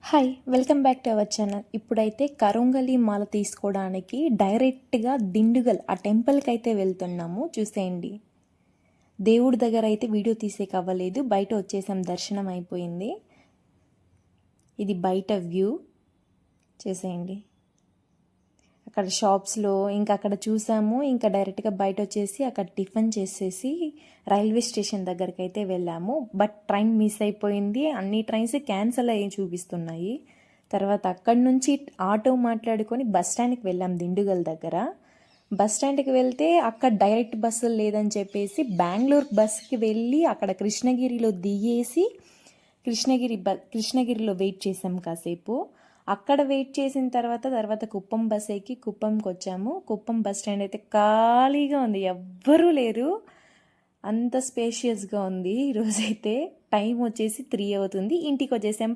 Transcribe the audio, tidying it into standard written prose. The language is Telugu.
Hi welcome back to our channel. ఇప్పుడైతే కరుంగలి మాల తీసుకోవడానికి డైరెక్ట్గా దిండుగల్ ఆ టెంపుల్కి అయితే వెళ్తున్నాము. చూసేయండి, దేవుడి దగ్గర అయితే వీడియో తీసేకి అవ్వలేదు, బయట వచ్చేసాం, దర్శనం అయిపోయింది. ఇది బయట వ్యూ చూసేయండి. అక్కడ షాప్స్లో ఇంకా అక్కడ చూసాము. ఇంకా డైరెక్ట్గా బయట వచ్చేసి అక్కడ టిఫిన్ చేసేసి రైల్వే స్టేషన్ దగ్గరికి అయితే వెళ్ళాము. బట్ ట్రైన్ మిస్ అయిపోయింది, అన్ని ట్రైన్స్ క్యాన్సిల్ అయ్యి చూపిస్తున్నాయి. తర్వాత అక్కడి నుంచి ఆటో మాట్లాడుకొని బస్ స్టాండ్కి వెళ్ళాం దిండుగల్ దగ్గర. బస్ స్టాండ్కి వెళ్తే అక్కడ డైరెక్ట్ బస్సులు లేదని చెప్పేసి బెంగళూరు బస్కి వెళ్ళి అక్కడ కృష్ణగిరిలో దిగేసి కృష్ణగిరిలో వెయిట్ చేసాం కాసేపు. అక్కడ వెయిట్ చేసిన తర్వాత కుప్పం బస్ ఎక్కి కుప్పంకి వచ్చాము. కుప్పం బస్ స్టాండ్ అయితే ఖాళీగా ఉంది, ఎవ్వరూ లేరు, అంత స్పేషియస్గా ఉంది. ఈరోజైతే టైం వచ్చేసి 3 అవుతుంది, ఇంటికి వచ్చేసాం.